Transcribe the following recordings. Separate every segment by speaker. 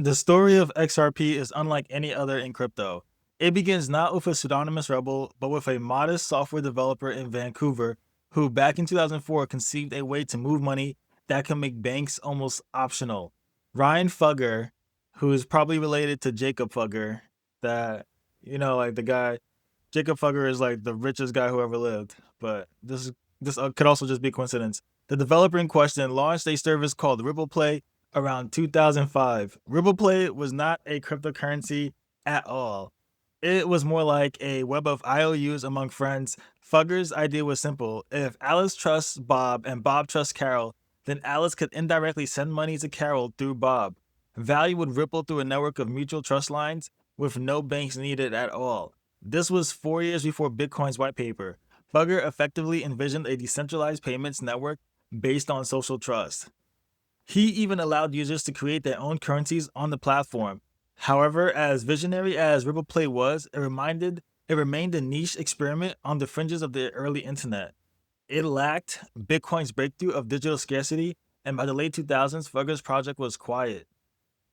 Speaker 1: The story of XRP is unlike any other in crypto. It begins not with a pseudonymous rebel, but with a modest software developer in Vancouver who, back in 2004, conceived a way to move money that can make banks almost optional. Ryan Fugger, who is probably related to Jacob Fugger, that, like the guy, Jacob Fugger is like the richest guy who ever lived, but this could also just be a coincidence. The developer in question launched a service called Ripple Play around 2005. Ripple Play was not a cryptocurrency at all. It was more like a web of IOUs among friends. Fugger's idea was simple. If Alice trusts Bob and Bob trusts Carol, then Alice could indirectly send money to Carol through Bob. Value would ripple through a network of mutual trust lines with no banks needed at all. This was 4 years before Bitcoin's white paper. Fugger effectively envisioned a decentralized payments network based on social trust. He even allowed users to create their own currencies on the platform. However, as visionary as Ripple Play was, it remained a niche experiment on the fringes of the early internet. It lacked Bitcoin's breakthrough of digital scarcity, and by the late 2000s, Fugger's project was quiet.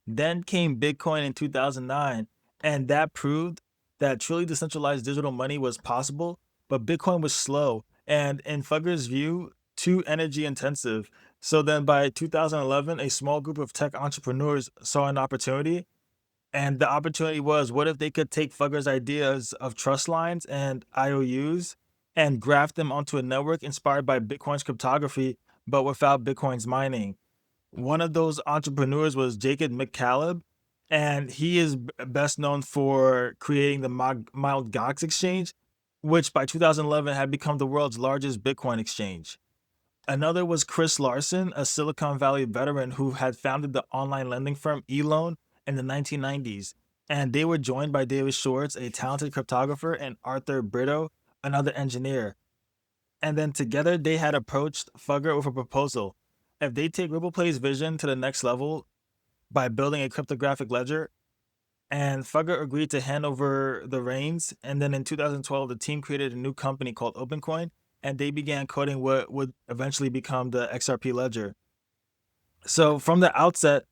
Speaker 1: Then came Bitcoin in 2009, and that proved that truly decentralized digital money was possible, but Bitcoin was slow and, in Fugger's view, too energy intensive. So then by 2011, a small group of tech entrepreneurs saw an opportunity. And the opportunity was, what if they could take Fugger's ideas of trust lines and IOUs and graft them onto a network inspired by Bitcoin's cryptography, but without Bitcoin's mining? One of those entrepreneurs was Jacob McCaleb, and he is best known for creating the Mt. Gox exchange, which by 2011 had become the world's largest Bitcoin exchange. Another was Chris Larson, a Silicon Valley veteran who had founded the online lending firm eLoan in the 1990s. And they were joined by David Schwartz, a talented cryptographer, and Arthur Brito, another engineer. And then together they had approached Fugger with a proposal. If they take Ripple Play's vision to the next level by building a cryptographic ledger, and Fugger agreed to hand over the reins. And then in 2012, the team created a new company called OpenCoin, and they began coding what would eventually become the XRP ledger. So from the outset,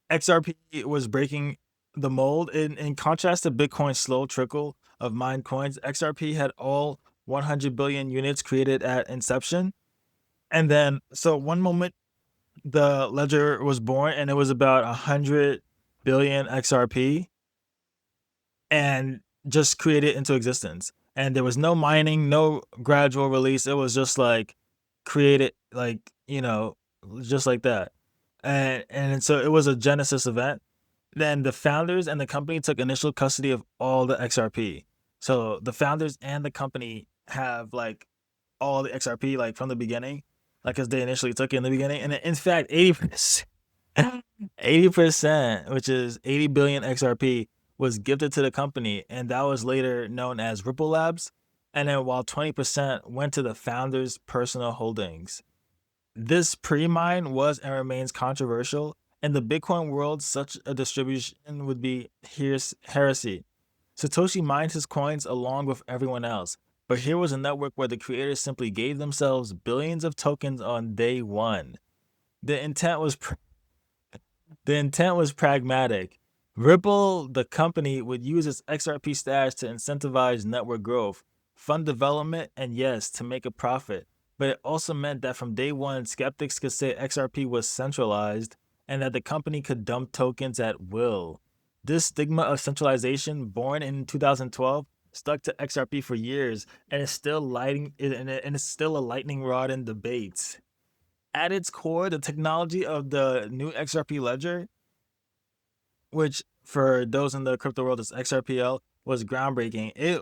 Speaker 1: XRP was breaking the mold. In contrast to Bitcoin's slow trickle of mined coins, XRP had all 100 billion units created at inception. And then, so one moment the ledger was born and it was about 100 billion XRP and just created into existence. And there was no mining, no gradual release. It was just like created, like, just like that. And so it was a genesis event. Then the founders and the company took initial custody of all the XRP. So the founders and the company have like all the XRP like from the beginning, like as they initially took it in the beginning. And in fact, 80%, 80%, which is 80 billion XRP, was gifted to the company, and that was later known as Ripple Labs. And then while 20% went to the founders' personal holdings. This pre-mine was and remains controversial. In the Bitcoin world, such a distribution would be heresy. Satoshi mined his coins along with everyone else, but here was a network where the creators simply gave themselves billions of tokens on day one. The intent was pragmatic. Ripple, the company, would use its XRP stash to incentivize network growth, fund development, and yes, to make a profit. But it also meant that from day one, skeptics could say XRP was centralized and that the company could dump tokens at will. This stigma of centralization, born in 2012, stuck to XRP for years and is still a lightning rod in debates. At its core, the technology of the new XRP ledger, which for those in the crypto world is XRPL, was groundbreaking. It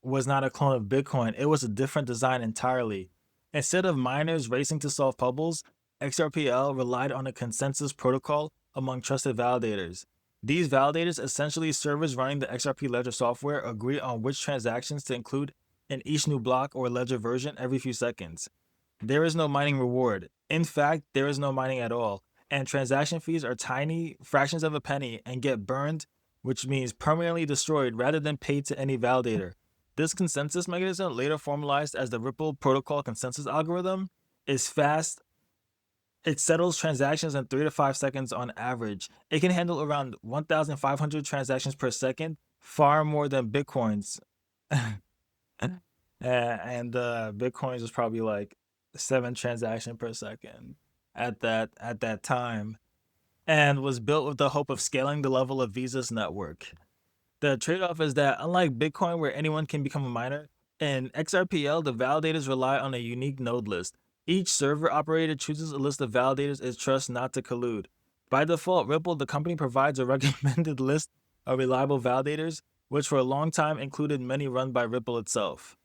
Speaker 1: was not a clone of Bitcoin. It was a different design entirely. Instead of miners racing to solve puzzles, XRPL relied on a consensus protocol among trusted validators. These validators, essentially servers running the XRP ledger software, agree on which transactions to include in each new block or ledger version every few seconds. There is no mining reward. In fact, there is no mining at all, and transaction fees are tiny fractions of a penny and get burned, which means permanently destroyed rather than paid to any validator. This consensus mechanism, later formalized as the Ripple Protocol Consensus Algorithm, is fast It settles transactions in 3 to 5 seconds on average. It can handle around 1,500 transactions per second, far more than Bitcoin's. And Bitcoin's was probably like 7 transactions per second at that time, and was built with the hope of scaling the level of Visa's network. The trade-off is that unlike Bitcoin, where anyone can become a miner, in XRPL, the validators rely on a unique node list. Each server operator chooses a list of validators it trusts not to collude. By default, Ripple, the company, provides a recommended list of reliable validators, which for a long time included many run by Ripple itself.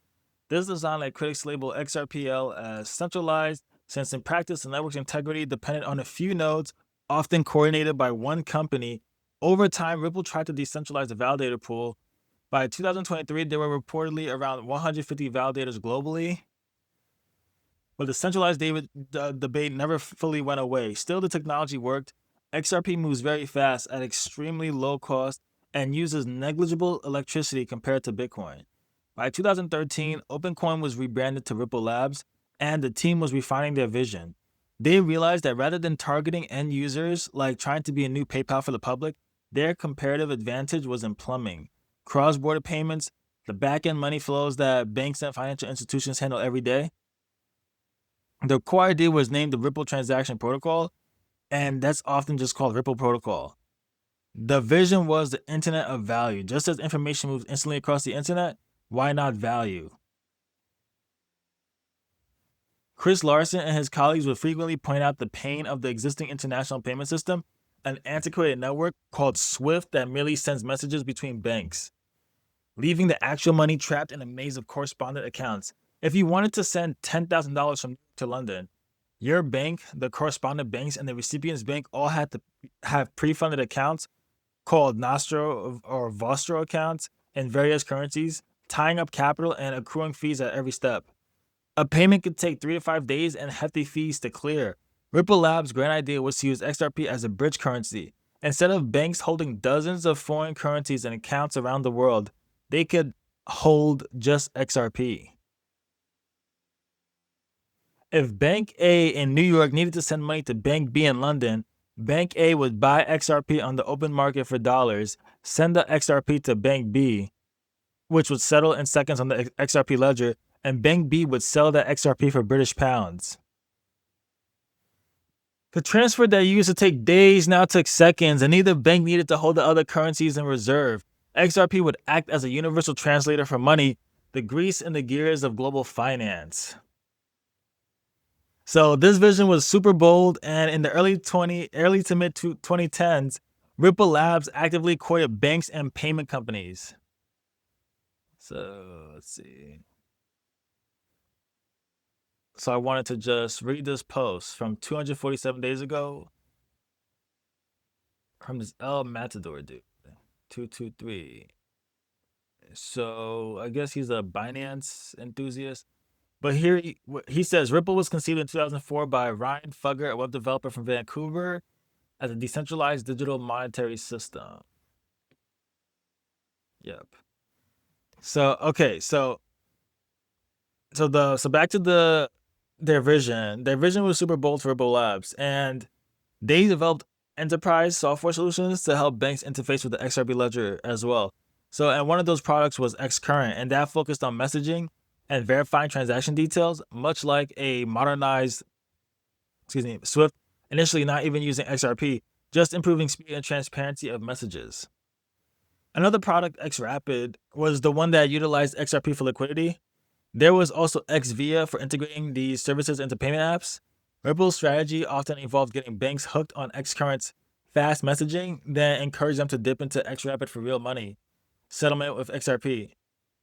Speaker 1: This design led critics label XRPL as centralized, since in practice the network's integrity depended on a few nodes, often coordinated by one company. Over time, Ripple tried to decentralize the validator pool. By 2023, there were reportedly around 150 validators globally, but the centralized debate never fully went away. Still, the technology worked. XRP moves very fast at extremely low cost and uses negligible electricity compared to Bitcoin. By 2013, OpenCoin was rebranded to Ripple Labs, and the team was refining their vision. They realized that rather than targeting end users, like trying to be a new PayPal for the public, their comparative advantage was in plumbing, cross-border payments, the back-end money flows that banks and financial institutions handle every day. The core idea was named the Ripple Transaction Protocol, and that's often just called Ripple Protocol. The vision was the internet of value. Just as information moves instantly across the internet, why not value? Chris Larson and his colleagues would frequently point out the pain of the existing international payment system, an antiquated network called SWIFT that merely sends messages between banks, leaving the actual money trapped in a maze of correspondent accounts. If you wanted to send $10,000 from New York to London, your bank, the correspondent banks, and the recipient's bank all had to have pre-funded accounts called Nostro or Vostro accounts in various currencies, tying up capital and accruing fees at every step. A payment could take 3 to 5 days and hefty fees to clear. Ripple Labs' grand idea was to use XRP as a bridge currency. Instead of banks holding dozens of foreign currencies in accounts around the world, they could hold just XRP. If Bank A in New York needed to send money to Bank B in London, Bank A would buy XRP on the open market for dollars, send the XRP to Bank B, which would settle in seconds on the XRP ledger, and Bank B would sell that XRP for British pounds. The transfer that used to take days now took seconds, and neither bank needed to hold the other currencies in reserve. XRP would act as a universal translator for money, the grease in the gears of global finance. So this vision was super bold, and in the early to mid 2010s, Ripple Labs actively courted banks and payment companies. So let's see. So I wanted to just read this post from 247 days ago from this El Matador dude, 223. So I guess he's a Binance enthusiast. But here he says Ripple was conceived in 2004 by Ryan Fugger, a web developer from Vancouver, as a decentralized digital monetary system. Yep. So okay, so back to their vision. Their vision was super bold for Ripple Labs, and they developed enterprise software solutions to help banks interface with the XRP ledger as well. So, and one of those products was Xcurrent, and that focused on messaging and verifying transaction details, much like a modernized, Swift, initially not even using XRP, just improving speed and transparency of messages. Another product, XRapid, was the one that utilized XRP for liquidity. There was also XVia for integrating these services into payment apps. Ripple's strategy often involved getting banks hooked on Xcurrent's fast messaging, then encourage them to dip into XRapid for real money settlement with XRP.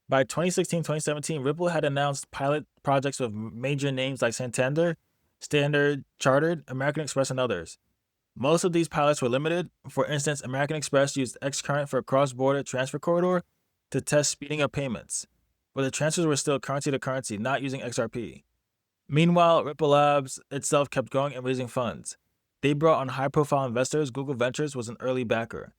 Speaker 1: By 2016-2017, Ripple had announced pilot projects with major names like Santander, Standard Chartered, American Express, and others. Most of these pilots were limited. For instance, American Express used Xcurrent for a cross-border transfer corridor to test speeding up payments, but the transfers were still currency to currency, not using XRP. Meanwhile, Ripple Labs itself kept growing and raising funds. They brought on high-profile investors. Google Ventures was an early backer.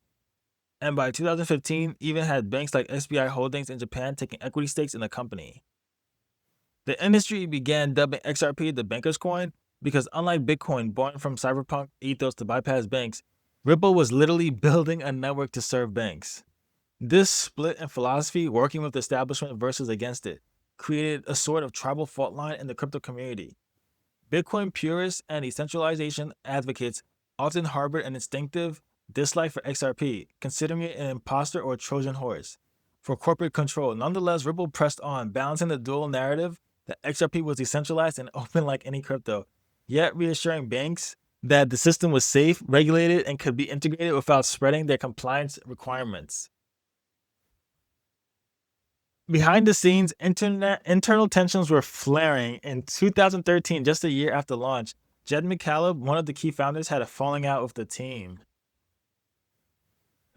Speaker 1: And by 2015, even had banks like SBI Holdings in Japan taking equity stakes in the company. The industry began dubbing XRP the banker's coin. because unlike Bitcoin, born from cyberpunk ethos to bypass banks, Ripple was literally building a network to serve banks. This split in philosophy, working with the establishment versus against it, created a sort of tribal fault line in the crypto community. Bitcoin purists and decentralization advocates often harbored an instinctive dislike for XRP, considering it an imposter or a Trojan horse for corporate control. Nonetheless, Ripple pressed on, balancing the dual narrative that XRP was decentralized and open like any crypto, yet reassuring banks that the system was safe, regulated, and could be integrated without spreading their compliance requirements. Behind the scenes, internal tensions were flaring. In 2013, just a year after launch, Jed McCaleb, one of the key founders, had a falling out with the team.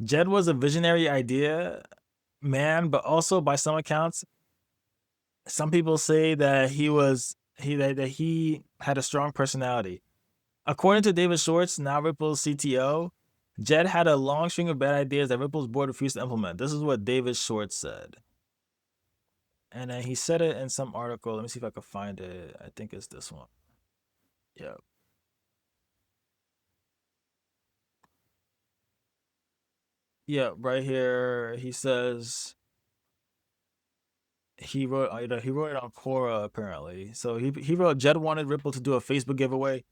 Speaker 1: Jed was a visionary idea man, but also by some accounts, some people say that he had a strong personality. According to David Schwartz, now Ripple's CTO, Jed had a long string of bad ideas that Ripple's board refused to implement. This is what David Schwartz said. And then he said it in some article. Let me see if I can find it. I think it's this one. Yeah. Yeah, right here. He says he wrote it on Quora apparently. So he wrote Jed wanted Ripple to do a Facebook giveaway.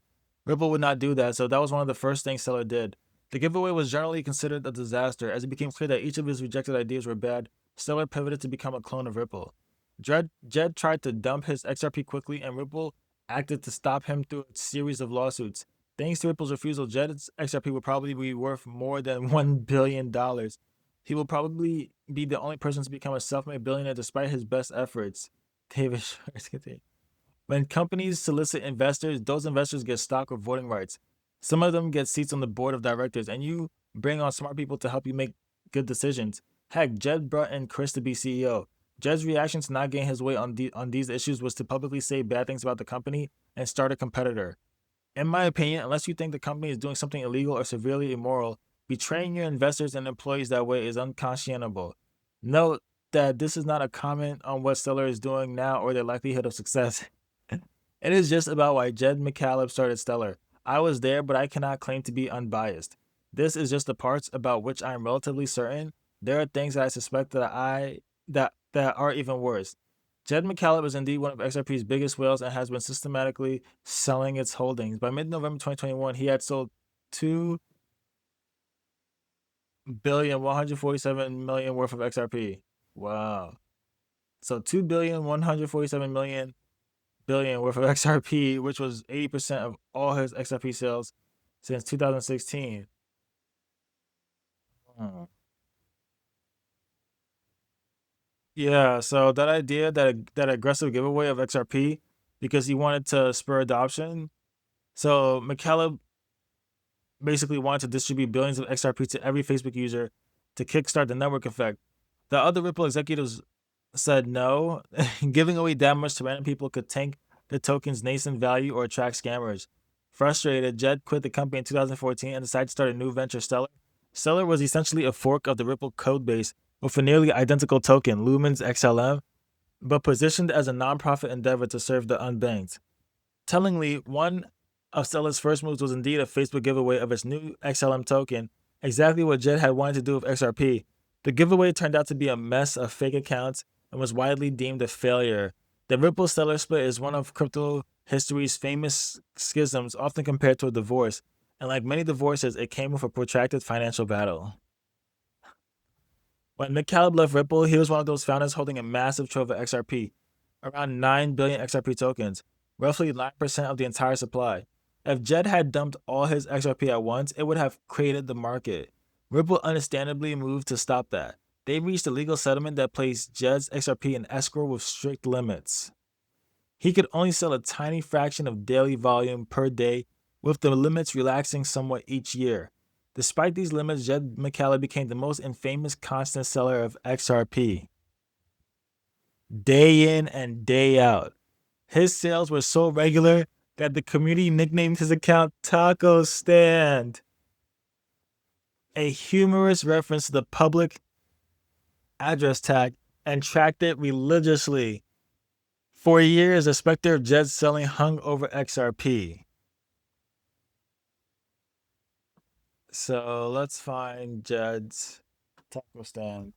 Speaker 1: Ripple would not do that, so that was one of the first things Stellar did. The giveaway was generally considered a disaster. As it became clear that each of his rejected ideas were bad, Stellar pivoted to become a clone of Ripple. Jed tried to dump his XRP quickly, and Ripple acted to stop him through a series of lawsuits. Thanks to Ripple's refusal, Jed's XRP will probably be worth more than $1 billion. He will probably be the only person to become a self-made billionaire despite his best efforts. David Schwartz continued. When companies solicit investors, those investors get stock or voting rights. Some of them get seats on the board of directors, and you bring on smart people to help you make good decisions. Heck, Jed brought in Chris to be CEO. Jed's reaction to not getting his way on these issues was to publicly say bad things about the company and start a competitor. In my opinion, unless you think the company is doing something illegal or severely immoral, betraying your investors and employees that way is unconscionable. Note that this is not a comment on what Stellar is doing now or their likelihood of success. It is just about why Jed McCaleb started Stellar. I was there, but I cannot claim to be unbiased. This is just the parts about which I am relatively certain. There are things that I suspect that are even worse. Jed McCaleb is indeed one of XRP's biggest whales and has been systematically selling its holdings. By mid-November 2021, he had sold $2,147,000,000 worth of XRP. Wow. So $2,147,000,000 worth of XRP, which was 80% of all his XRP sales since 2016. Yeah, so that idea, that aggressive giveaway of XRP, because he wanted to spur adoption. So McCaleb basically wanted to distribute billions of XRP to every Facebook user to kickstart the network effect. The other Ripple executives said no. Giving away that much to random people could tank the token's nascent value or attract scammers. Frustrated, Jed quit the company in 2014 and decided to start a new venture, Stellar. Stellar was essentially a fork of the Ripple codebase with a nearly identical token, Lumens XLM, but positioned as a nonprofit endeavor to serve the unbanked. Tellingly, one of Stellar's first moves was indeed a Facebook giveaway of its new XLM token, exactly what Jed had wanted to do with XRP. The giveaway turned out to be a mess of fake accounts and was widely deemed a failure. The Ripple Stellar split is one of crypto history's famous schisms, often compared to a divorce, and like many divorces, it came with a protracted financial battle. When McCaleb left Ripple, he was one of those founders holding a massive trove of XRP, around 9 billion XRP tokens, roughly 9% of the entire supply. If Jed had dumped all his XRP at once, it would have created the market. Ripple understandably moved to stop that. They reached a legal settlement that placed Jed's XRP in escrow with strict limits. He could only sell a tiny fraction of daily volume per day, with the limits relaxing somewhat each year. Despite these limits, Jed McCaleb became the most infamous constant seller of XRP. Day in and day out. His sales were so regular that the community nicknamed his account Taco Stand, a humorous reference to the public address tag, and tracked it religiously. For years, the specter of Jed selling hung over XRP. So let's find Jed's taco stand.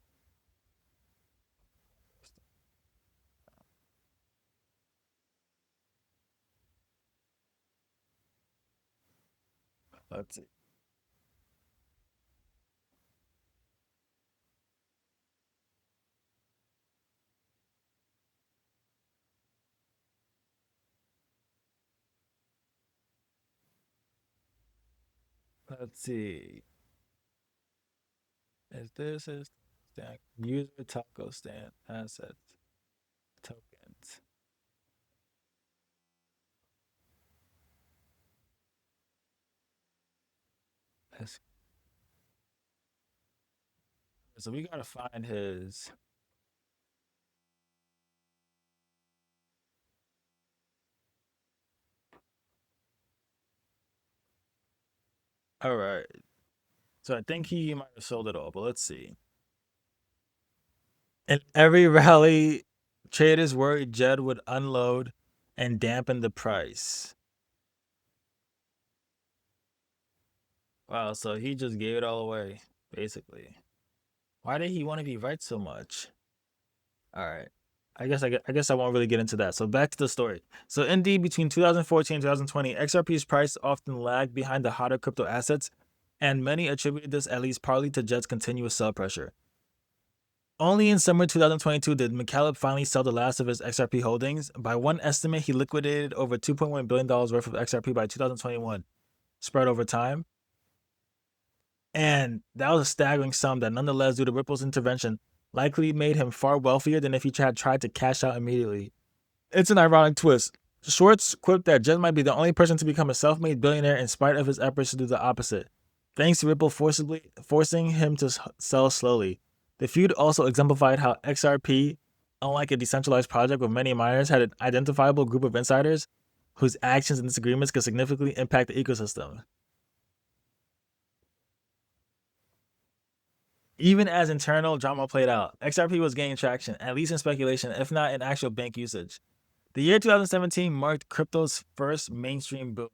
Speaker 1: Let's see. Let's see. Is this his stand? User taco stand assets tokens. Let's- So we gotta find his. All right. So I think he might have sold it all, but let's see. In every rally, traders worried Jed would unload and dampen the price. Wow, so he just gave it all away, basically. Why did he want to be right so much? All right. I guess I won't really get into that. So back to the story. So indeed, between 2014 and 2020, XRP's price often lagged behind the hotter crypto assets, and many attributed this at least partly to Jed's continuous sell pressure. Only in summer 2022 did McCallum finally sell the last of his XRP holdings. By one estimate, he liquidated over $2.1 billion worth of XRP by 2021, spread over time. And that was a staggering sum that, nonetheless, due to Ripple's intervention, likely made him far wealthier than if he had tried to cash out immediately. It's an ironic twist. Schwartz quipped that Jed might be the only person to become a self-made billionaire in spite of his efforts to do the opposite, thanks to Ripple forcing him to sell slowly. The feud also exemplified how XRP, unlike a decentralized project with many miners, had an identifiable group of insiders whose actions and disagreements could significantly impact the ecosystem. Even as internal drama played out, XRP was gaining traction, at least in speculation, if not in actual bank usage. The year 2017 marked crypto's first mainstream boom.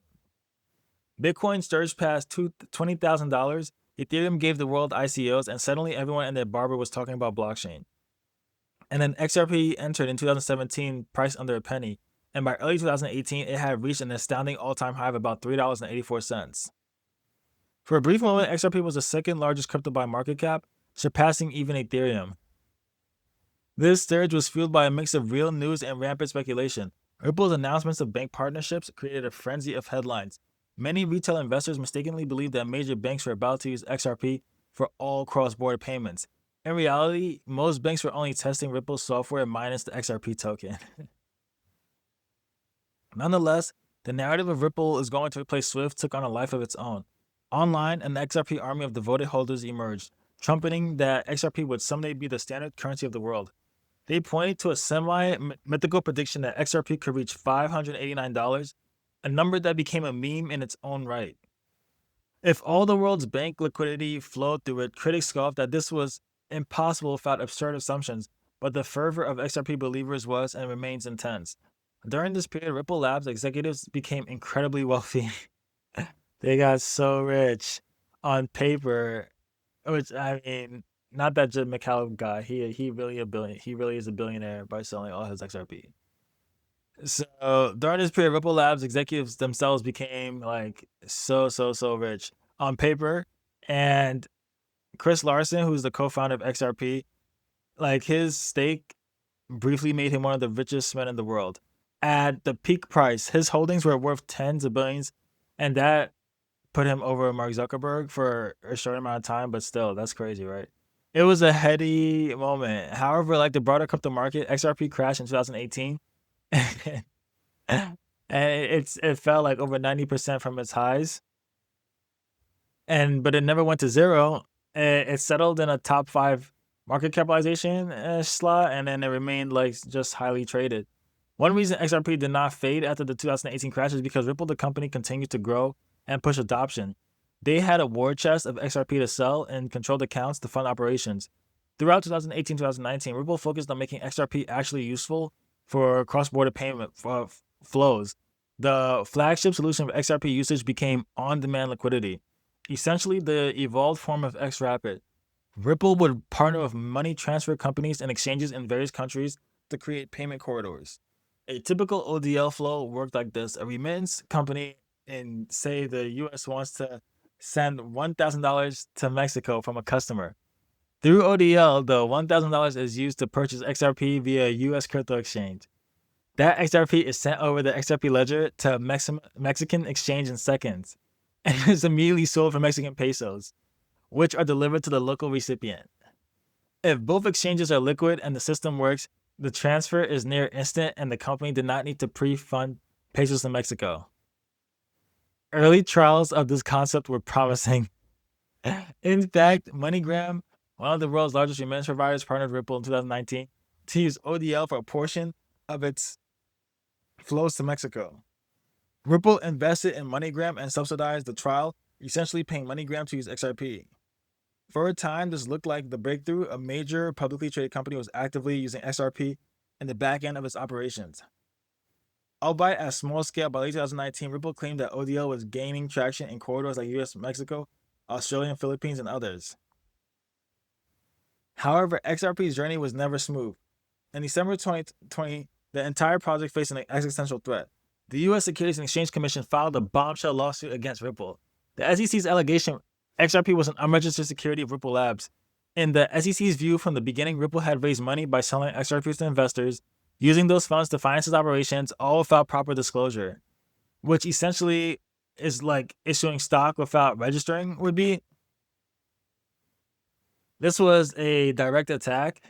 Speaker 1: Bitcoin surged past $20,000. Ethereum gave the world ICOs, and suddenly everyone and their barber was talking about blockchain. And then XRP entered in 2017, priced under a penny. And by early 2018, it had reached an astounding all-time high of about $3.84. For a brief moment, XRP was the second largest crypto by market cap, surpassing even Ethereum. This surge was fueled by a mix of real news and rampant speculation. Ripple's announcements of bank partnerships created a frenzy of headlines. Many retail investors mistakenly believed that major banks were about to use XRP for all cross-border payments. In reality, most banks were only testing Ripple's software minus the XRP token. Nonetheless, the narrative of Ripple is going to replace Swift took on a life of its own. Online, an XRP army of devoted holders emerged, trumpeting that XRP would someday be the standard currency of the world. They pointed to a semi-mythical prediction that XRP could reach $589, a number that became a meme in its own right. If all the world's bank liquidity flowed through it, critics scoffed that this was impossible without absurd assumptions, but the fervor of XRP believers was and remains intense. During this period, Ripple Labs executives became incredibly wealthy. They got so rich on paper, which I mean, not that Jim McCallum guy. He really a billion. He really is a billionaire by selling all his XRP. So during this period, Ripple Labs executives themselves became like so rich on paper, and Chris Larson, who's the co-founder of XRP, like his stake briefly made him one of the richest men in the world. At the peak price, his holdings were worth tens of billions, and that put him over Mark Zuckerberg for a short amount of time, but still, that's crazy, right? It was a heady moment. However, like the broader crypto market, XRP crashed in 2018, and it fell like over 90% from its highs, and but it never went to zero. It settled in a top five market capitalization slot, and then it remained like just highly traded. One reason XRP did not fade after the 2018 crash is because Ripple, the company, continued to grow and push adoption. They had a war chest of XRP to sell and controlled accounts to fund operations. Throughout 2018-2019, Ripple focused on making XRP actually useful for cross-border payment flows. The flagship solution of XRP usage became on-demand liquidity. essentially the evolved form of XRapid. Ripple would partner with money transfer companies and exchanges in various countries to create payment corridors. A typical ODL flow worked like this. A remittance company in, say, the US wants to send $1,000 to Mexico from a customer. Through ODL, the $1,000 is used to purchase XRP via a US crypto exchange. That XRP is sent over the XRP ledger to Mexican exchange in seconds and is immediately sold for Mexican pesos, which are delivered to the local recipient. If both exchanges are liquid and the system works, the transfer is near instant and the company did not need to pre-fund pesos to Mexico. Early trials of this concept were promising. In fact, MoneyGram, one of the world's largest remittance providers, partnered with Ripple in 2019 to use ODL for a portion of its flows to Mexico. Ripple invested in MoneyGram and subsidized the trial, essentially paying MoneyGram to use XRP. For a time, this looked like the breakthrough. A major publicly traded company was actively using XRP in the back end of its operations. Albeit at small scale, by late 2019, Ripple claimed that ODL was gaining traction in corridors like US, Mexico, Australia, Philippines, and others. However, XRP's journey was never smooth. In December 2020, the entire project faced an existential threat. The US Securities and Exchange Commission filed a bombshell lawsuit against Ripple. The SEC's allegation XRP was an unregistered security of Ripple Labs. In the SEC's view, from the beginning, Ripple had raised money by selling XRP to investors, using those funds to finance its operations, all without proper disclosure, which essentially is like issuing stock without registering would be. This was a direct attack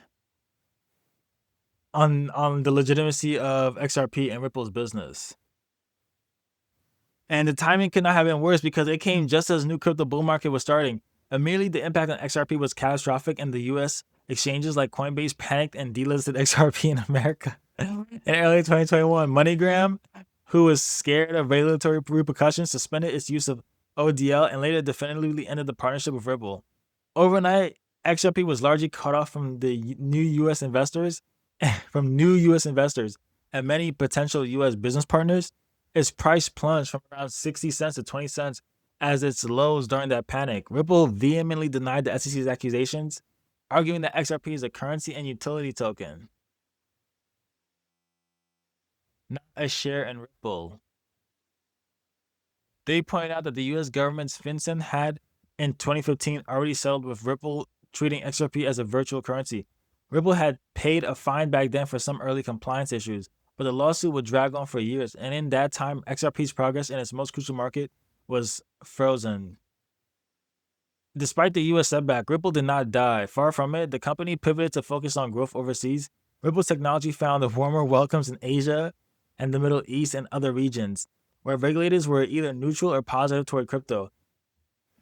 Speaker 1: on the legitimacy of XRP and Ripple's business. And the timing could not have been worse because it came just as new crypto bull market was starting. Immediately, the impact on XRP was catastrophic, and the US exchanges like Coinbase panicked and delisted XRP in America. In early 2021, MoneyGram, who was scared of regulatory repercussions, suspended its use of ODL and later definitively ended the partnership with Ripple. Overnight, XRP was largely cut off from the new US investors, and many potential US business partners. Its price plunged from around 60 cents to 20 cents as its lows during that panic. Ripple vehemently denied the SEC's accusations, arguing that XRP is a currency and utility token, not a share in Ripple. They pointed out that the US government's FinCEN had, in 2015, already settled with Ripple, treating XRP as a virtual currency. Ripple had paid a fine back then for some early compliance issues, but the lawsuit would drag on for years, and in that time, XRP's progress in its most crucial market was frozen. Despite the US setback, Ripple did not die. Far from it, the company pivoted to focus on growth overseas. Ripple's technology found warmer welcomes in Asia and the Middle East and other regions, where regulators were either neutral or positive toward crypto.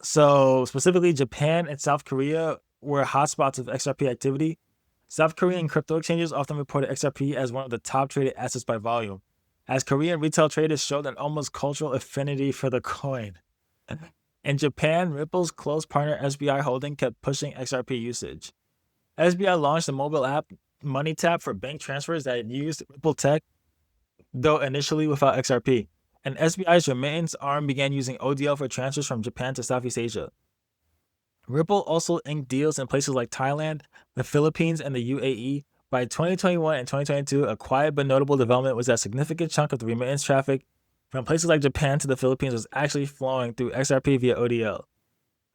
Speaker 1: So, specifically, Japan and South Korea were hotspots of XRP activity. South Korean crypto exchanges often reported XRP as one of the top traded assets by volume, as Korean retail traders showed an almost cultural affinity for the coin. In Japan, Ripple's close partner SBI Holding kept pushing XRP usage. SBI launched a mobile app, MoneyTap, for bank transfers that used Ripple tech, though initially without XRP. And SBI's remittance arm began using ODL for transfers from Japan to Southeast Asia. Ripple also inked deals in places like Thailand, the Philippines, and the UAE. By 2021 and 2022, a quiet but notable development was that a significant chunk of the remittance traffic from places like Japan to the Philippines was actually flowing through XRP via ODL.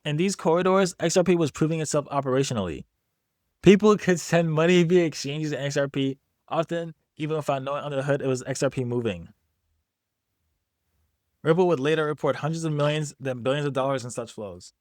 Speaker 1: In these corridors, XRP was proving itself operationally. People could send money via exchanges in XRP, often even without knowing under the hood it was XRP moving. Ripple would later report hundreds of millions, then billions of dollars in such flows.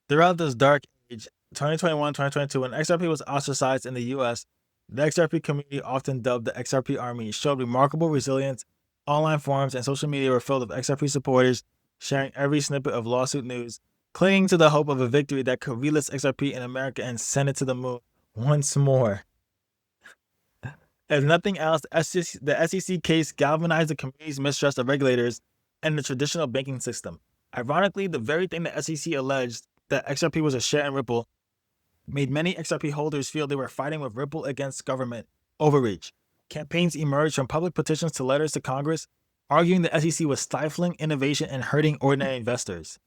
Speaker 1: Throughout this dark age, 2021-2022, when XRP was ostracized in the US, the XRP community, often dubbed the XRP Army, showed remarkable resilience. Online forums and social media were filled with XRP supporters, sharing every snippet of lawsuit news, clinging to the hope of a victory that could relist XRP in America and send it to the moon once more. As nothing else, the SEC case galvanized the community's mistrust of regulators and the traditional banking system. Ironically, the very thing the SEC alleged, that XRP was a share in Ripple, made many XRP holders feel they were fighting with Ripple against government overreach. Campaigns emerged from public petitions to letters to Congress, arguing the SEC was stifling innovation and hurting ordinary investors.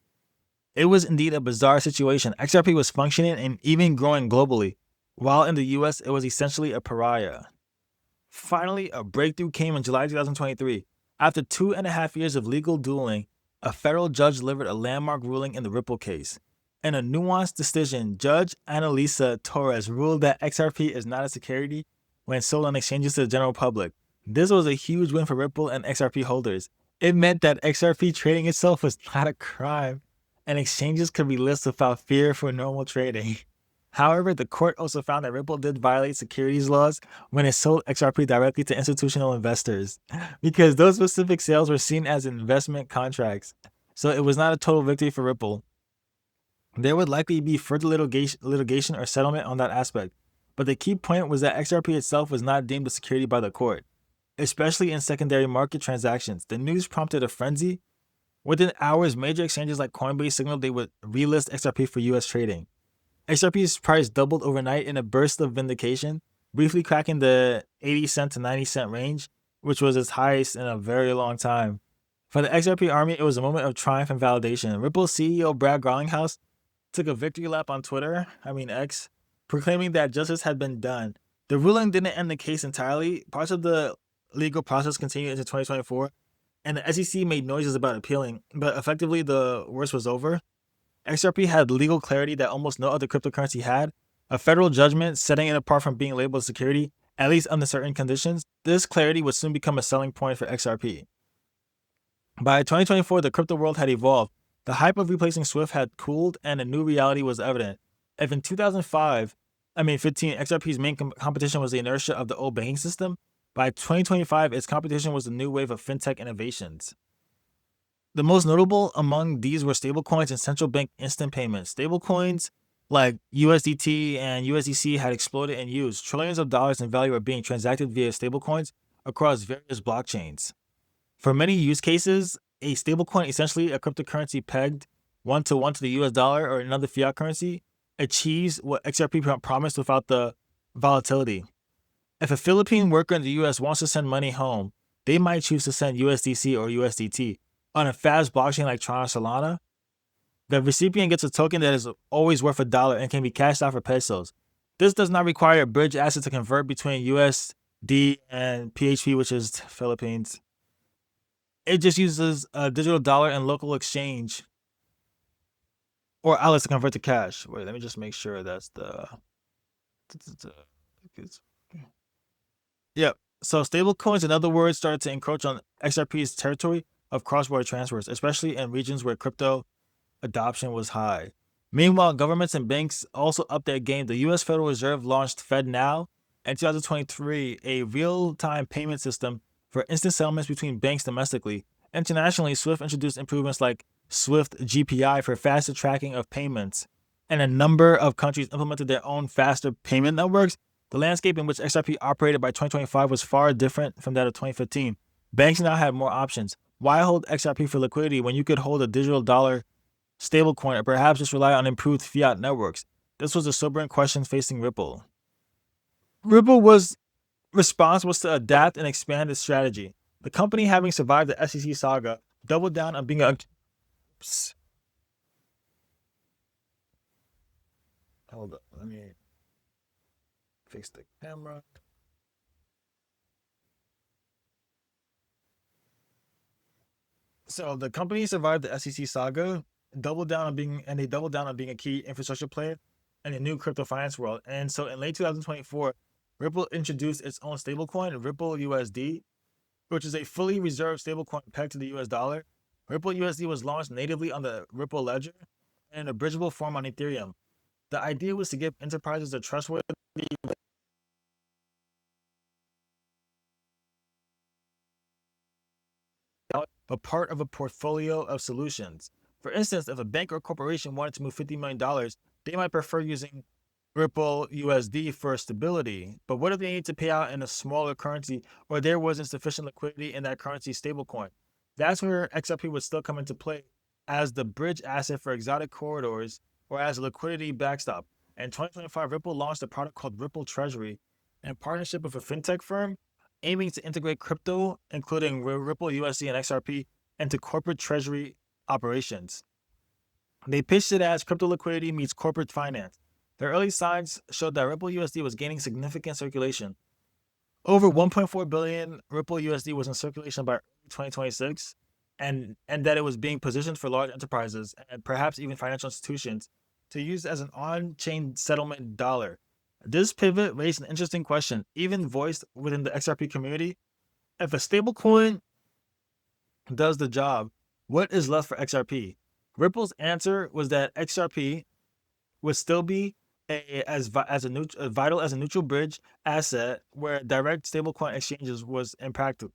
Speaker 1: It was indeed a bizarre situation. XRP was functioning and even growing globally, while in the US it was essentially a pariah. Finally, a breakthrough came in July 2023. After 2.5 years of legal dueling, a federal judge delivered a landmark ruling in the Ripple case. In a nuanced decision, Judge Annalisa Torres ruled that XRP is not a security when sold on exchanges to the general public. This was a huge win for Ripple and XRP holders. It meant that XRP trading itself was not a crime, and exchanges could be listed without fear for normal trading. However, the court also found that Ripple did violate securities laws when it sold XRP directly to institutional investors, because those specific sales were seen as investment contracts. So it was not a total victory for Ripple. There would likely be further litigation or settlement on that aspect, but the key point was that XRP itself was not deemed a security by the court, especially in secondary market transactions. The news prompted a frenzy. Within hours, major exchanges like Coinbase signaled they would relist XRP for US trading. XRP's price doubled overnight in a burst of vindication, briefly cracking the 80 cent to 90 cent range, which was its highest in a very long time. For the XRP army, it was a moment of triumph and validation. Ripple's CEO Brad Garlinghouse took a victory lap on Twitter, X, proclaiming that justice had been done. The ruling didn't end the case entirely. Parts of the legal process continued into 2024, and the SEC made noises about appealing, but effectively the worst was over. XRP had legal clarity that almost no other cryptocurrency had, a federal judgment setting it apart from being labeled a security, at least under certain conditions. This clarity would soon become a selling point for XRP. By 2024, the crypto world had evolved. The hype of replacing Swift had cooled, and a new reality was evident. If in 2015, XRP's main competition was the inertia of the old banking system, by 2025, its competition was the new wave of fintech innovations. The most notable among these were stablecoins and central bank instant payments. Stablecoins like USDT and USDC had exploded in use. Trillions of dollars in value are being transacted via stablecoins across various blockchains. For many use cases, a stablecoin, essentially a cryptocurrency pegged one-to-one to the US dollar or another fiat currency, achieves what XRP promised without the volatility. If a Philippine worker in the US wants to send money home, they might choose to send USDC or USDT. On a fast blockchain like Tron or Solana, the recipient gets a token that is always worth $1 and can be cashed out for pesos. This does not require a bridge asset to convert between USD and PHP, which is Philippines. It just uses a digital dollar and local exchange or outlets to convert to cash. Wait, let me just make sure that's the... Yep. So stablecoins, in other words, started to encroach on XRP's territory of cross-border transfers, especially in regions where crypto adoption was high. Meanwhile, governments and banks also upped their game. The U.S. Federal Reserve launched FedNow in 2023, a real-time payment system for instant settlements between banks domestically. Internationally, SWIFT introduced improvements like SWIFT GPI for faster tracking of payments, and a number of countries implemented their own faster payment networks. The landscape in which XRP operated by 2025 was far different from that of 2015. Banks now had more options. Why hold XRP for liquidity when you could hold a digital dollar stablecoin or perhaps just rely on improved fiat networks? This was a sobering question facing Ripple. Ripple's response was to adapt and expand its strategy. The company, having survived the SEC saga, doubled down on being a... Hold up, let me fix the camera. So the company survived the SEC saga, doubled down on being a key infrastructure player in the new crypto finance world. And so in late 2024, Ripple introduced its own stablecoin, Ripple USD, which is a fully reserved stablecoin pegged to the US dollar. Ripple USD was launched natively on the Ripple ledger and in a bridgeable form on Ethereum. The idea was to give enterprises a trustworthy but part of a portfolio of solutions. For instance, if a bank or corporation wanted to move $50 million, they might prefer using Ripple USD for stability. But what if they need to pay out in a smaller currency or there wasn't sufficient liquidity in that currency stablecoin? That's where XRP would still come into play as the bridge asset for exotic corridors or as a liquidity backstop. In 2025, Ripple launched a product called Ripple Treasury in partnership with a fintech firm aiming to integrate crypto, including Ripple USD and XRP, into corporate treasury operations. They pitched it as crypto liquidity meets corporate finance. The early signs showed that Ripple USD was gaining significant circulation. Over 1.4 billion Ripple USD was in circulation by 2026, and that it was being positioned for large enterprises and perhaps even financial institutions to use as an on-chain settlement dollar. This pivot raised an interesting question, even voiced within the XRP community. If a stablecoin does the job, what is left for XRP? Ripple's answer was that XRP would still be as vital as a neutral bridge asset where direct stablecoin exchanges was impractical.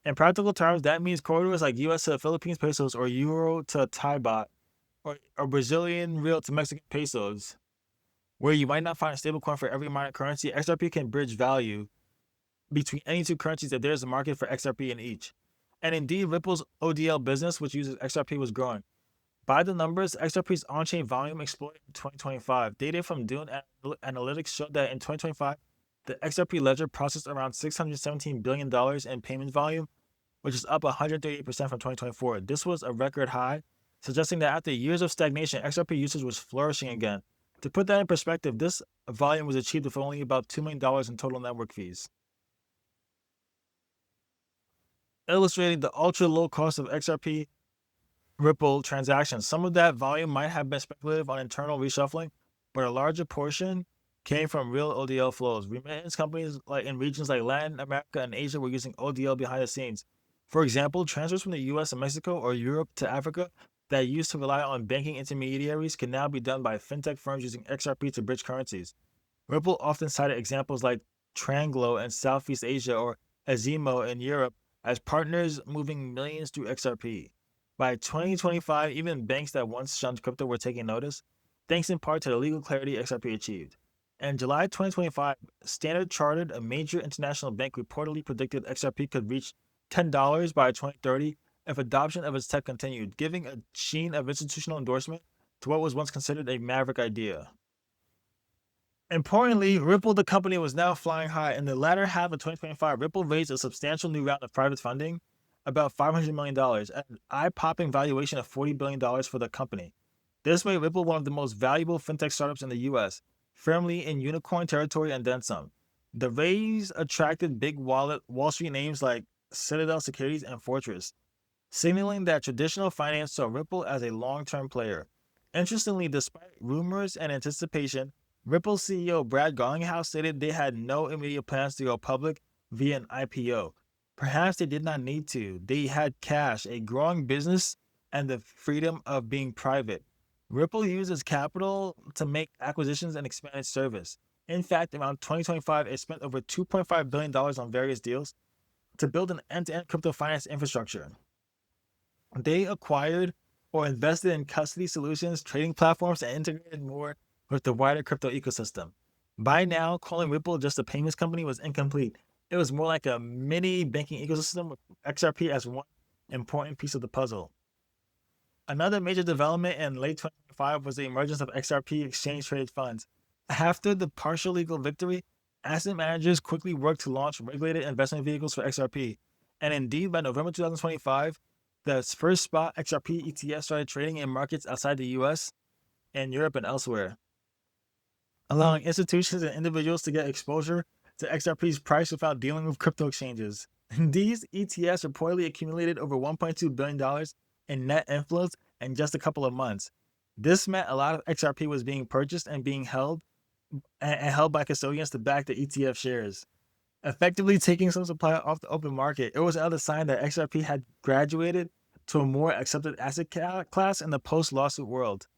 Speaker 1: In practical terms, that means corridors like US to Philippines pesos or Euro to Thai baht or Brazilian real to Mexican pesos, where you might not find a stablecoin for every minor currency. XRP can bridge value between any two currencies if there's a market for XRP in each. And indeed, Ripple's ODL business, which uses XRP, was growing. By the numbers, XRP's on-chain volume exploded in 2025. Data from Dune Analytics showed that in 2025, the XRP ledger processed around $617 billion in payment volume, which is up 138% from 2024. This was a record high, suggesting that after years of stagnation, XRP usage was flourishing again. To put that in perspective, this volume was achieved with only about $2 million in total network fees, illustrating the ultra-low cost of XRP Ripple transactions. Some of that volume might have been speculative on internal reshuffling, but a larger portion came from real ODL flows. Remittance companies like in regions like Latin America and Asia were using ODL behind the scenes. For example, transfers from the US and Mexico or Europe to Africa that used to rely on banking intermediaries can now be done by fintech firms using XRP to bridge currencies. Ripple often cited examples like Tranglo in Southeast Asia or Azimo in Europe as partners moving millions through XRP. By 2025, even banks that once shunned crypto were taking notice, thanks in part to the legal clarity XRP achieved. In July 2025, Standard Chartered, a major international bank, reportedly predicted XRP could reach $10 by 2030 if adoption of its tech continued, giving a sheen of institutional endorsement to what was once considered a maverick idea. Importantly, Ripple, the company, was now flying high. In the latter half of 2025, Ripple raised a substantial new round of private funding, about $500 million, at an eye-popping valuation of $40 billion for the company. This made Ripple one of the most valuable fintech startups in the US, firmly in unicorn territory and then some. The raise attracted big Wall Street names like Citadel Securities and Fortress, signaling that traditional finance saw Ripple as a long-term player. Interestingly, despite rumors and anticipation, Ripple CEO Brad Garlinghouse stated they had no immediate plans to go public via an IPO. Perhaps they did not need to. They had cash, a growing business, and the freedom of being private. Ripple uses capital to make acquisitions and expand its service. In fact, around 2025, it spent over $2.5 billion on various deals to build an end-to-end crypto finance infrastructure. They acquired or invested in custody solutions, trading platforms, and integrated more with the wider crypto ecosystem. By now, calling Ripple just a payments company was incomplete. It was more like a mini banking ecosystem with XRP as one important piece of the puzzle. Another major development in late 2025 was the emergence of XRP exchange-traded funds. After the partial legal victory, asset managers quickly worked to launch regulated investment vehicles for XRP. And indeed, by November 2025, the first spot XRP ETFs started trading in markets outside the US, and Europe, and elsewhere, allowing institutions and individuals to get exposure to XRP's price without dealing with crypto exchanges. These ETFs reportedly accumulated over $1.2 billion in net inflows in just a couple of months. This meant a lot of XRP was being purchased and being held by custodians to back the ETF shares, effectively taking some supply off the open market. It was another sign that XRP had graduated to a more accepted asset class in the post-lawsuit world.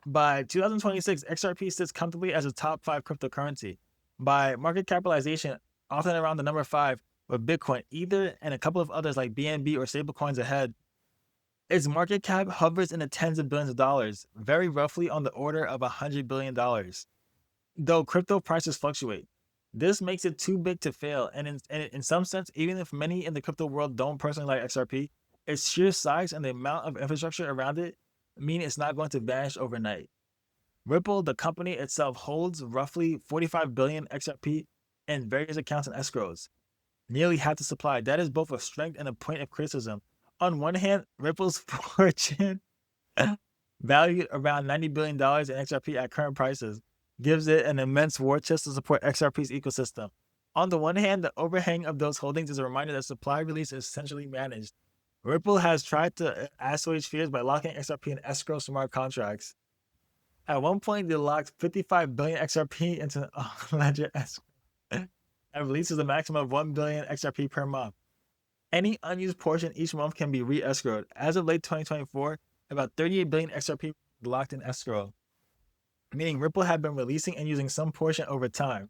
Speaker 1: By 2026, XRP sits comfortably as a top 5 cryptocurrency. By market capitalization, often around the number 5, with Bitcoin, Ether, and a couple of others like BNB or stablecoins ahead. Its market cap hovers in the tens of billions of dollars, very roughly on the order of $100 billion. Though crypto prices fluctuate, this makes it too big to fail, and in some sense, even if many in the crypto world don't personally like XRP, its sheer size and the amount of infrastructure around it mean it's not going to vanish overnight. Ripple, the company itself, holds roughly 45 billion XRP in various accounts and escrows, nearly half the supply. That is both a strength and a point of criticism. On one hand, Ripple's fortune, valued around $90 billion in XRP at current prices, gives it an immense war chest to support XRP's ecosystem. On the one hand, the overhang of those holdings is a reminder that supply release is essentially managed. Ripple has tried to assuage fears by locking XRP in escrow smart contracts. At one point, they locked 55 billion XRP into ledger escrow and releases a maximum of 1 billion XRP per month. Any unused portion each month can be re-escrowed. As of late 2024, about 38 billion XRP locked in escrow, meaning Ripple had been releasing and using some portion over time.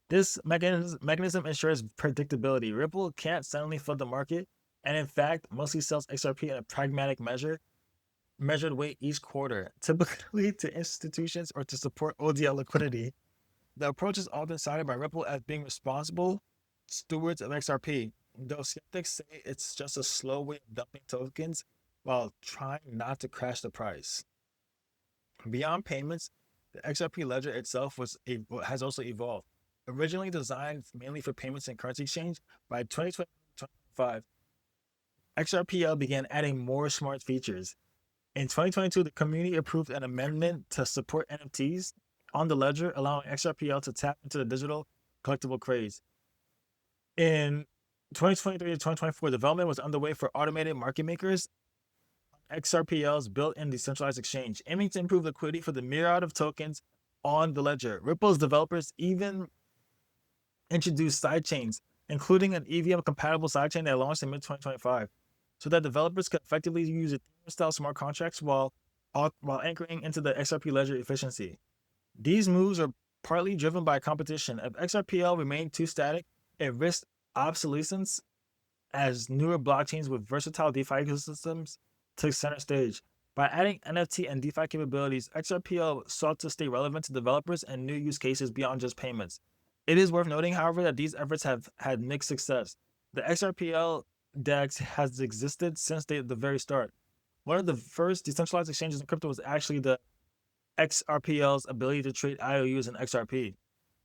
Speaker 1: This mechanism ensures predictability. Ripple can't suddenly flood the market, and in fact, mostly sells XRP in a pragmatic measured way each quarter, typically to institutions or to support ODL liquidity. The approach is often cited by Ripple as being responsible stewards of XRP, though skeptics say it's just a slow way of dumping tokens while trying not to crash the price. Beyond payments, the XRP ledger itself has also evolved. Originally designed mainly for payments and currency exchange, by 2025, XRPL began adding more smart features. In 2022, the community approved an amendment to support NFTs on the ledger, allowing XRPL to tap into the digital collectible craze. In 2023 to 2024, development was underway for automated market makers on XRPL's built-in decentralized exchange, aiming to improve liquidity for the myriad of tokens on the ledger. Ripple's developers even introduced sidechains, including an EVM-compatible sidechain that launched in mid-2025, so that developers could effectively use Ethereum-style smart contracts while anchoring into the XRP ledger efficiency. These moves are partly driven by competition. If XRPL remained too static, it risked obsolescence as newer blockchains with versatile DeFi ecosystems took center stage. By adding NFT and DeFi capabilities, XRPL sought to stay relevant to developers and new use cases beyond just payments. It is worth noting, however, that these efforts have had mixed success. The XRPL DEX has existed since the very start. One of the first decentralized exchanges in crypto was actually the XRPL's ability to trade IOUs and XRP,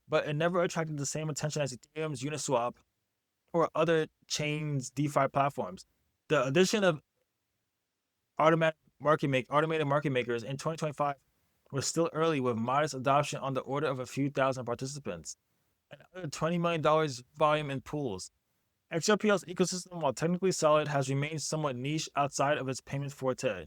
Speaker 1: but it never attracted the same attention as Ethereum's Uniswap or other chains' DeFi platforms. The addition of automated market makers in 2025 was still early, with modest adoption on the order of a few thousand participants and under $20 million volume in pools. XRPL's ecosystem, while technically solid, has remained somewhat niche outside of its payment forte.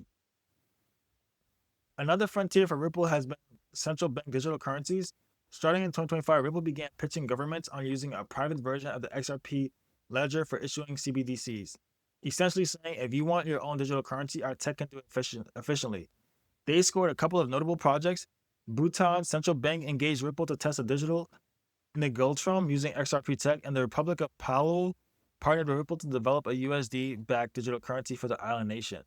Speaker 1: Another frontier for Ripple has been central bank digital currencies. Starting in 2025, Ripple began pitching governments on using a private version of the XRP ledger for issuing CBDCs, essentially saying, if you want your own digital currency, our tech can do it efficiently. They scored a couple of notable projects. Bhutan's central bank engaged Ripple to test a digital Ngultrum using XRP tech, and the Republic of Palau partnered with Ripple to develop a USD-backed digital currency for the island nation.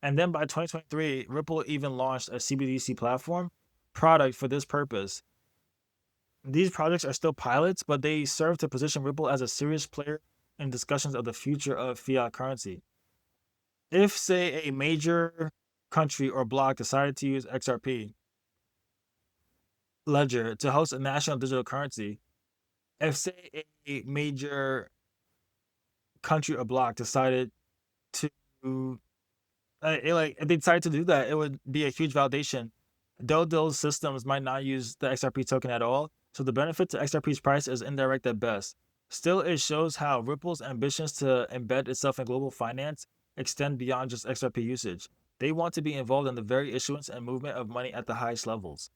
Speaker 1: And then by 2023, Ripple even launched a CBDC platform product for this purpose. These projects are still pilots, but they serve to position Ripple as a serious player in discussions of the future of fiat currency. If, say, a major country or bloc decided to use XRP ledger to host a national digital currency, if, say, a major country or bloc decided to if they decided to do that, it would be a huge validation. Though those systems might not use the XRP token at all, so the benefit to XRP's price is indirect at best. Still, it shows how Ripple's ambitions to embed itself in global finance extend beyond just XRP usage. They want to be involved in the very issuance and movement of money at the highest levels.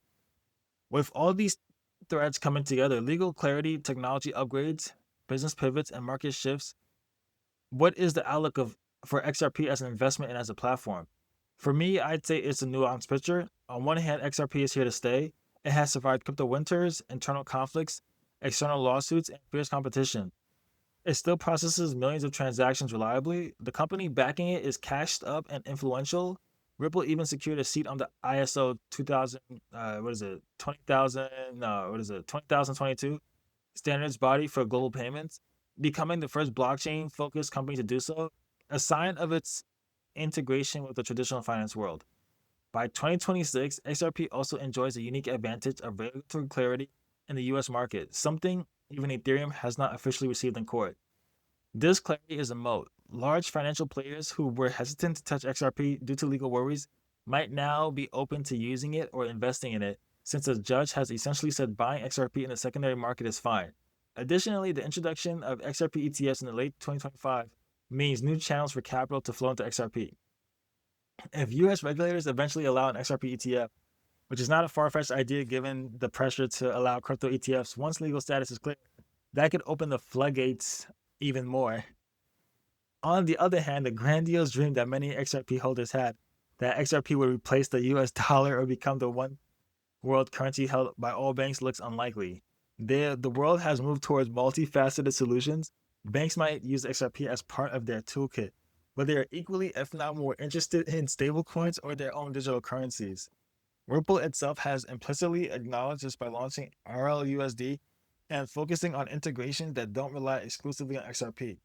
Speaker 1: With all these threads coming together, legal clarity, technology upgrades, business pivots, and market shifts, what is the outlook for XRP as an investment and as a platform? For me, I'd say it's a nuanced picture. On one hand, XRP is here to stay. It has survived crypto winters, internal conflicts, external lawsuits, and fierce competition. It still processes millions of transactions reliably. The company backing it is cashed up and influential. Ripple even secured a seat on the ISO 2022 standards body for global payments, becoming the first blockchain-focused company to do so, a sign of its integration with the traditional finance world. By 2026, XRP also enjoys a unique advantage of regulatory clarity in the US market, something even Ethereum has not officially received in court. This clarity is a moat. Large financial players who were hesitant to touch XRP due to legal worries might now be open to using it or investing in it, since a judge has essentially said buying XRP in the secondary market is fine. Additionally, the introduction of XRP ETFs in the late 2025 means new channels for capital to flow into XRP. If US regulators eventually allow an XRP ETF, which is not a far-fetched idea given the pressure to allow crypto ETFs once legal status is clear, that could open the floodgates even more. On the other hand, the grandiose dream that many XRP holders had, that XRP would replace the US dollar or become the one world currency held by all banks, looks unlikely. The world has moved towards multifaceted solutions. Banks might use XRP as part of their toolkit, but they are equally, if not more, interested in stablecoins or their own digital currencies. Ripple itself has implicitly acknowledged this by launching RLUSD and focusing on integrations that don't rely exclusively on XRP.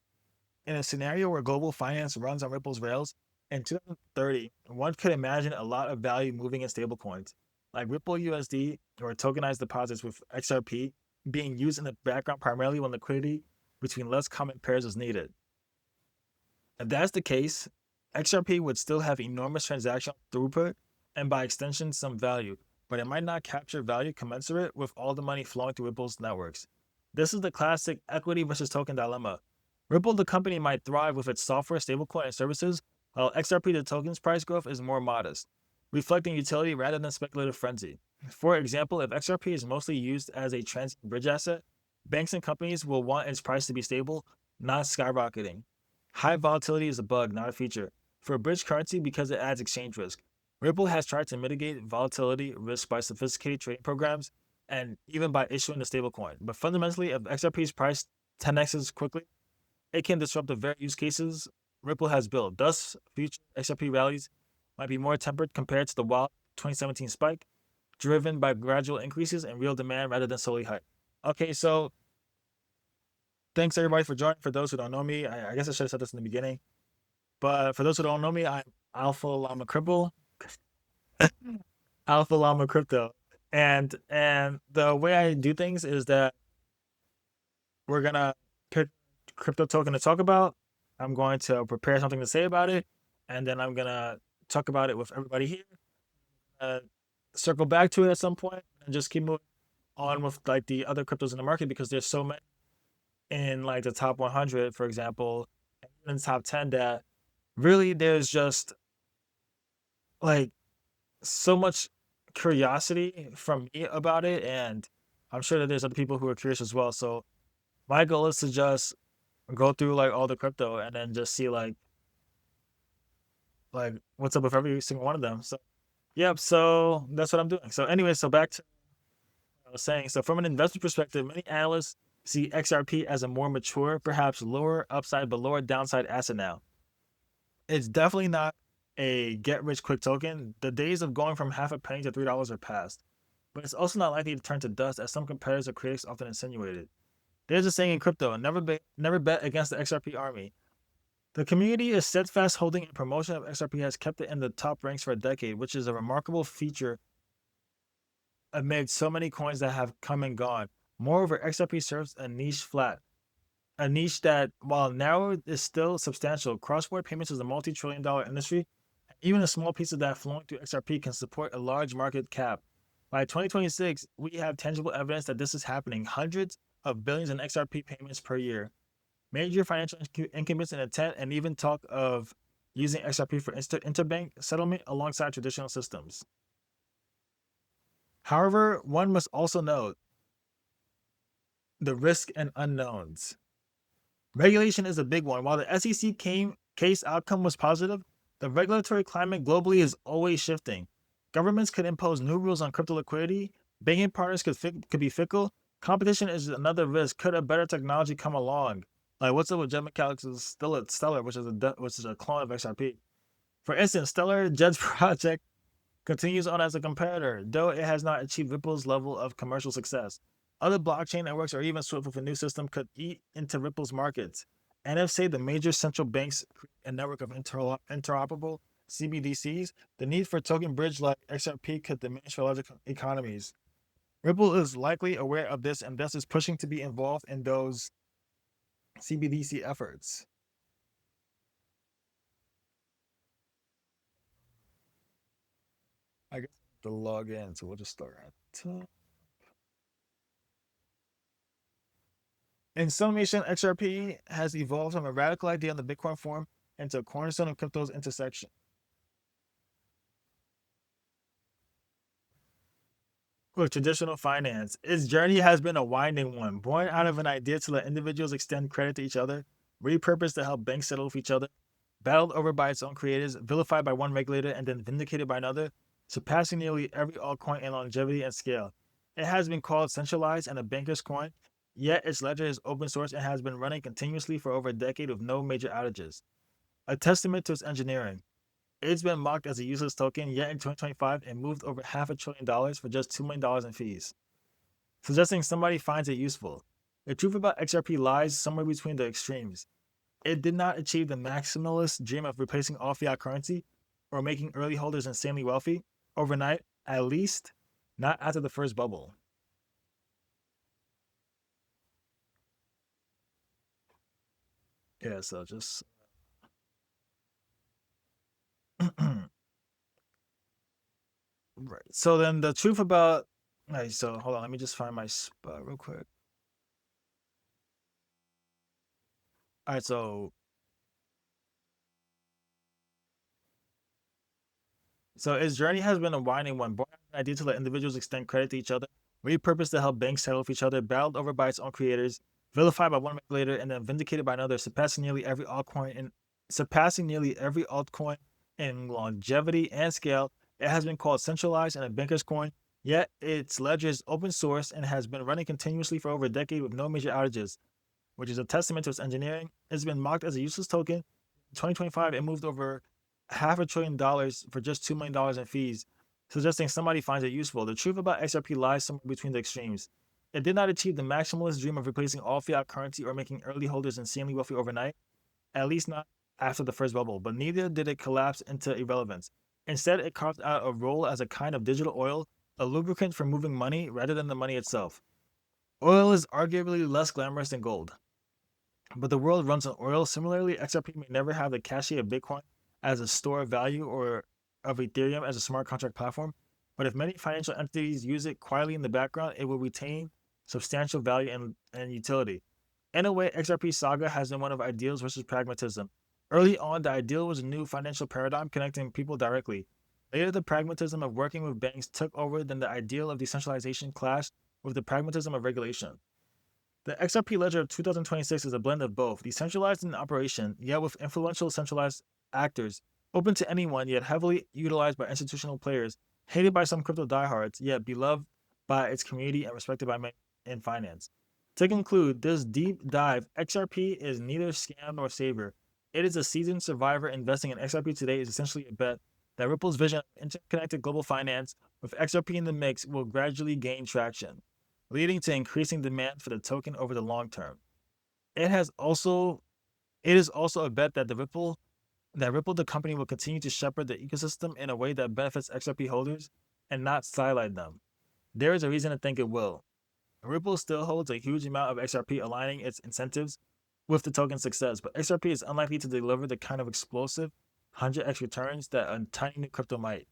Speaker 1: In a scenario where global finance runs on Ripple's rails, in 2030, one could imagine a lot of value moving in stablecoins, like Ripple USD or tokenized deposits with XRP being used in the background primarily when liquidity between less common pairs is needed. If that's the case, XRP would still have enormous transactional throughput and by extension some value, but it might not capture value commensurate with all the money flowing through Ripple's networks. This is the classic equity versus token dilemma. Ripple, the company, might thrive with its software, stablecoin, and services, while XRP, the token's price growth, is more modest, reflecting utility rather than speculative frenzy. For example, if XRP is mostly used as a transient bridge asset, banks and companies will want its price to be stable, not skyrocketing. High volatility is a bug, not a feature, for a bridge currency because it adds exchange risk. Ripple has tried to mitigate volatility risk by sophisticated trading programs and even by issuing a stablecoin. But fundamentally, if XRP's price 10x's quickly, it can disrupt the very use cases Ripple has built. Thus, future XRP rallies might be more tempered compared to the wild 2017 spike, driven by gradual increases in real demand rather than solely hype. Okay, so thanks everybody for joining. For those who don't know me, I guess I should have said this in the beginning, but for those who don't know me, I'm Alpha Llama Cripple, Alpha Llama Crypto, and the way I do things is that we're gonna pick crypto token to talk about. I'm going to prepare something to say about it, and then I'm gonna talk about it with everybody here. Uh, Circle back to it at some point, and just keep moving on with like the other cryptos in the market because there's so many in like the top 100, for example, and in the top 10 that really there's just like so much curiosity from me about it, and I'm sure that there's other people who are curious as well. So my goal is to just go through like all the crypto and then just see like what's up with every single one of them. So yep, so that's what I'm doing. So anyway, so back to what I was saying. So from an investment perspective, many analysts see XRP as a more mature, perhaps lower upside but lower downside asset now. It's definitely not a get rich quick token. The days of going from half a penny to $3 are past. But it's also not likely to turn to dust, as some competitors or critics often insinuated. There's a saying in crypto: never bet against the XRP army. The community is steadfast holding and promotion of XRP has kept it in the top ranks for a decade, which is a remarkable feature amid so many coins that have come and gone. Moreover, XRP serves a niche that, while narrow, is still substantial. Cross-border payments is a multi-trillion-dollar industry. Even a small piece of that flowing through XRP can support a large market cap. By 2026, we have tangible evidence that this is happening. Hundreds of billions in XRP payments per year. Major financial incumbents in intent and even talk of using XRP for interbank settlement alongside traditional systems. However, one must also note the risk and unknowns. Regulation is a big one. While the SEC case outcome was positive, the regulatory climate globally is always shifting. Governments could impose new rules on crypto liquidity. Banking partners could be fickle. Competition is another risk. Could a better technology come along? Like what's up with Jet Mechanics' Stellar, which is a clone of XRP. For instance, Stellar Jet's project continues on as a competitor, though it has not achieved Ripple's level of commercial success. Other blockchain networks or even Swift with a new system could eat into Ripple's markets. And if, say, the major central banks create a network of interoperable CBDCs, the need for token bridge like XRP could diminish for larger economies. Ripple is likely aware of this and thus is pushing to be involved in those CBDC efforts. I guess I have to log in, so we'll just start at the top. In summation, XRP has evolved from a radical idea in the Bitcoin form into a cornerstone of crypto's intersection. With traditional finance, its journey has been a winding one, born out of an idea to let individuals extend credit to each other, repurposed to help banks settle with each other, battled over by its own creators, vilified by one regulator, and then vindicated by another, surpassing nearly every altcoin in longevity and scale. It has been called centralized and a banker's coin, yet its ledger is open source and has been running continuously for over a decade with no major outages. A testament to its engineering. It's been mocked as a useless token, yet in 2025 it moved over $500 billion for just $2 million in fees, suggesting somebody finds it useful. The truth about XRP lies somewhere between the extremes. It did not achieve the maximalist dream of replacing all fiat currency or making early holders insanely wealthy overnight, at least not after the first bubble. Yeah, so just right. So then the truth about so hold on, let me just find my spot real quick. All right, so its journey has been a winding one, born out of an idea to let individuals extend credit to each other, repurposed to help banks settle with each other, battled over by its own creators, vilified by one regulator, and then vindicated by another, surpassing nearly every altcoin in longevity and scale. It has been called centralized and a banker's coin, yet its ledger is open source and has been running continuously for over a decade with no major outages, which is a testament to its engineering. It's been mocked as a useless token. In 2025, it moved over $500 billion for just $2 million in fees, suggesting somebody finds it useful. The truth about XRP lies somewhere between the extremes. It did not achieve the maximalist dream of replacing all fiat currency or making early holders insanely wealthy overnight, at least not after the first bubble, but neither did it collapse into irrelevance. Instead, it carved out a role as a kind of digital oil, a lubricant for moving money rather than the money itself. Oil is arguably less glamorous than gold, but the world runs on oil. Similarly, XRP may never have the cachet of Bitcoin as a store of value or of Ethereum as a smart contract platform, but if many financial entities use it quietly in the background, it will retain substantial value and utility. In a way, XRP saga has been one of ideals versus pragmatism. Early on, the ideal was a new financial paradigm connecting people directly. Later, the pragmatism of working with banks took over, then the ideal of decentralization clashed with the pragmatism of regulation. The XRP ledger of 2026 is a blend of both, decentralized in operation, yet with influential centralized actors, open to anyone, yet heavily utilized by institutional players, hated by some crypto diehards, yet beloved by its community and respected by many in finance. To conclude this deep dive, XRP is neither scam nor savior. It is a seasoned survivor. Investing in XRP today is essentially a bet that Ripple's vision of interconnected global finance, with XRP in the mix, will gradually gain traction, leading to increasing demand for the token over the long term. It has also it is also a bet that Ripple the company will continue to shepherd the ecosystem in a way that benefits XRP holders and not sideline them. There is a reason to think it will. Ripple still holds a huge amount of XRP, aligning its incentives with the token's success, but XRP is unlikely to deliver the kind of explosive 100x returns that a tiny new crypto might.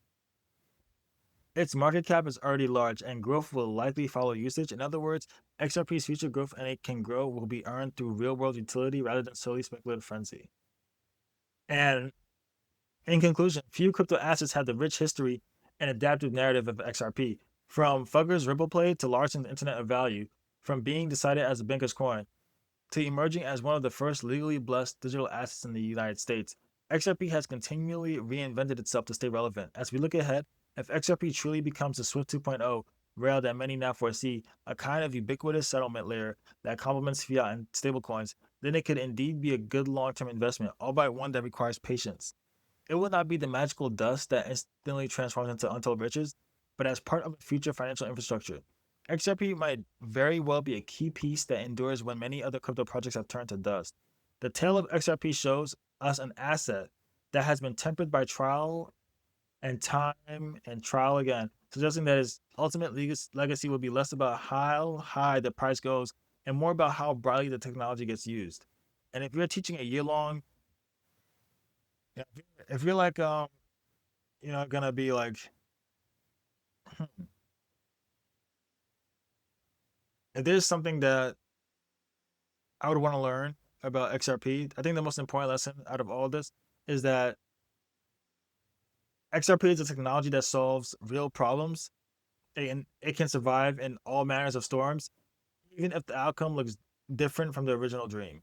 Speaker 1: Its market cap is already large, and growth will likely follow usage. In other words, XRP's future growth and it can grow will be earned through real world utility rather than solely speculative frenzy. And in conclusion, few crypto assets have the rich history and adaptive narrative of XRP. From Fugger's Ripple play to Larson's Internet of Value, from being decided as a banker's coin to emerging as one of the first legally blessed digital assets in the United States, XRP has continually reinvented itself to stay relevant. As we look ahead, if XRP truly becomes the Swift 2.0 rail that many now foresee, a kind of ubiquitous settlement layer that complements fiat and stablecoins, then it could indeed be a good long term investment, albeit one that requires patience. It will not be the magical dust that instantly transforms into untold riches, but as part of a future financial infrastructure. XRP might very well be a key piece that endures when many other crypto projects have turned to dust. The tale of XRP shows us an asset that has been tempered by trial and time and trial again, suggesting that his ultimate legacy will be less about how high the price goes and more about how broadly the technology gets used. And if you're teaching a year long, if you're like gonna be like, if there's something that I would want to learn about XRP, I think the most important lesson out of all this is that XRP is a technology that solves real problems, and it can survive in all manners of storms, even if the outcome looks different from the original dream.